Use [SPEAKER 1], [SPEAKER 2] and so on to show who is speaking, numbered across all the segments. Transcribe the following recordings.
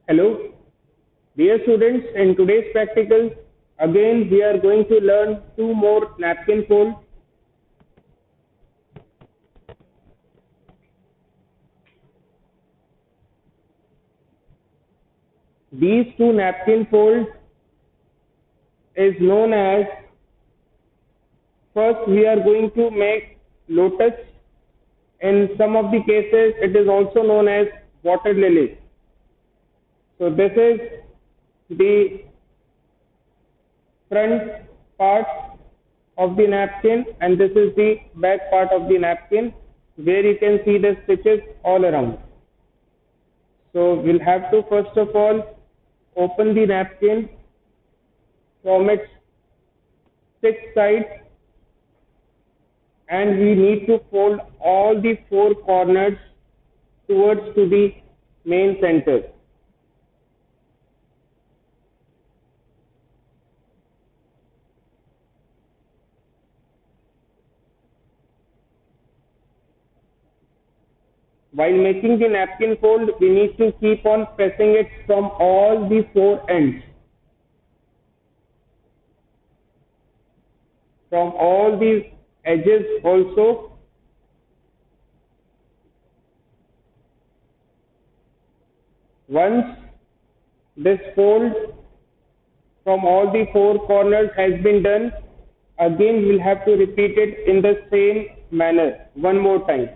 [SPEAKER 1] Hello, dear students. In today's practical, again we are going to learn two more napkin folds. These two napkin folds is known as, first we are going to make lotus. In some of the cases, it is also known as water lily. So this is the front part of the napkin and this is the back part of the napkin where you can see the stitches all around. So we'll have to first of all open the napkin from its six sides and we need to fold all the four corners towards to the main center. While making the napkin fold, we need to keep on pressing it from all the four ends. From all these edges also. Once this fold from all the four corners has been done, again we'll have to repeat it in the same manner one more time.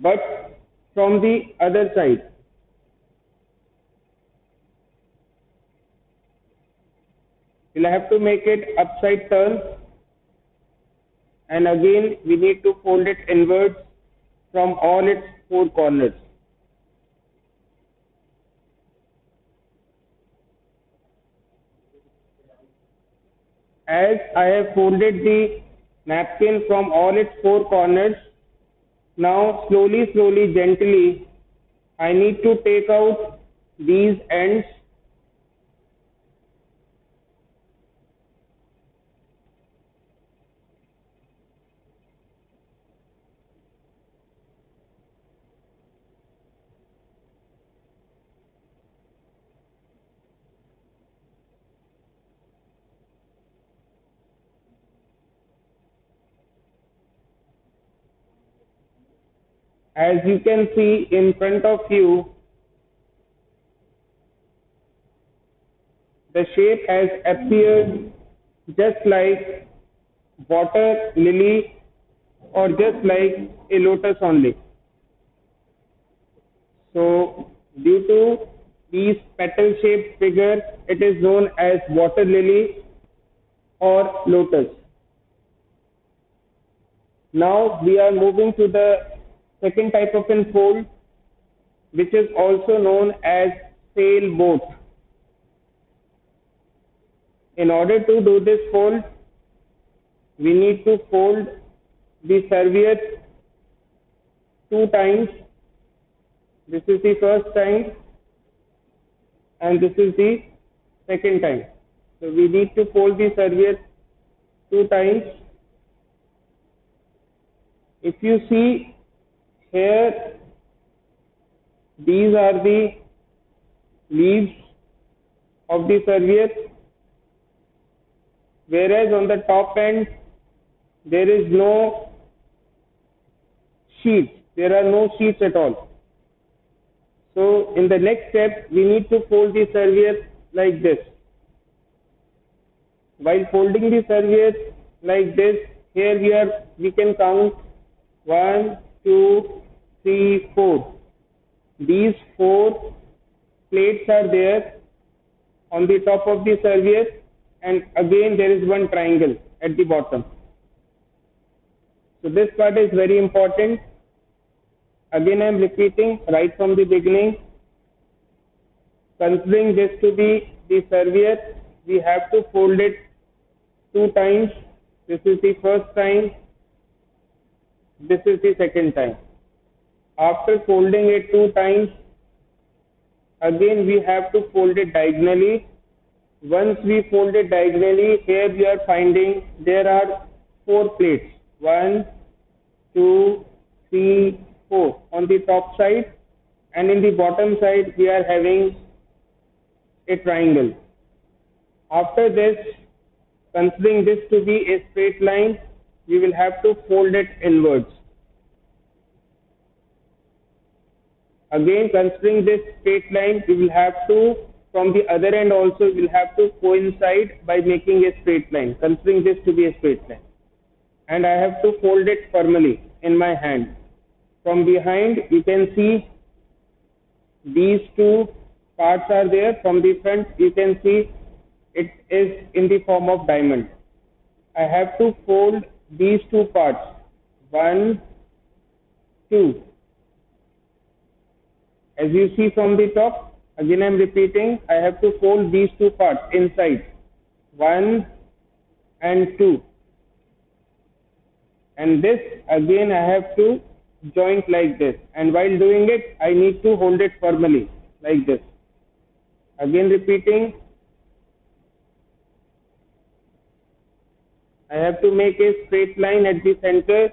[SPEAKER 1] But from the other side, we'll have to make it upside turn and again we need to fold it inwards from all its four corners. As I have folded the napkin from all its four corners, now slowly, gently, I need to take out these ends as you can see in front of you. The shape has appeared just like water lily or just like a lotus only. So due to these petal shaped figure, it is known as water lily or lotus. Now we are moving to the second type of fold, which is also known as sailboat. In order to do this fold, we need to fold the serviette two times. This is the first time and this is the second time. So we need to fold the serviette two times. If you see here, these are the leaves of the serviette, whereas on the top end there is no sheets. There are no sheets at all. So in the next step, we need to fold the serviette like this. While folding the serviette like this, here we can count 1, 2, 3, 4. These four plates are there on the top of the serviette and again there is one triangle at the bottom. So this part is very important. Again I am repeating right from the beginning. Considering this to be the serviette, we have to fold it two times. This is the first time. This is the second time. After folding it 2 times, again we have to fold it diagonally. Once we fold it diagonally, here we are finding there are 4 plates. 1, 2, 3, 4 on the top side, and in the bottom side we are having a triangle. After this, considering this to be a straight line, we will have to fold it inwards. Again, considering this straight line, we will have to, from the other end also, we will have to coincide by making a straight line, considering this to be a straight line. And I have to fold it firmly in my hand. From behind, you can see these 2 parts are there. From the front, you can see it is in the form of diamond. I have to fold these 2 parts. 1, 2. As you see from the top, again I am repeating, I have to fold these 2 parts inside. 1 and 2. And this again I have to joint like this. And while doing it, I need to hold it firmly like this. Again repeating, I have to make a straight line at the center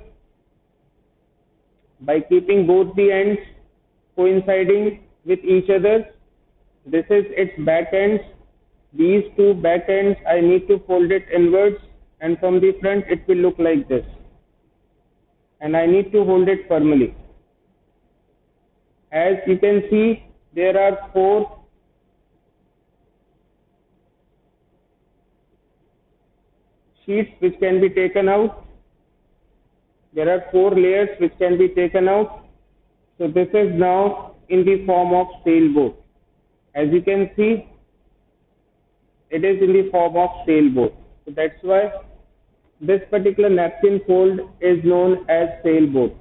[SPEAKER 1] by keeping both the ends coinciding with each other. This is its back ends. These 2 back ends, I need to fold it inwards, and from the front it will look like this. And I need to hold it firmly. As you can see, there are 4 sheets which can be taken out. There are 4 layers which can be taken out. So this is now in the form of sailboat. As you can see, it is in the form of sailboat. So that's why this particular napkin fold is known as sailboat.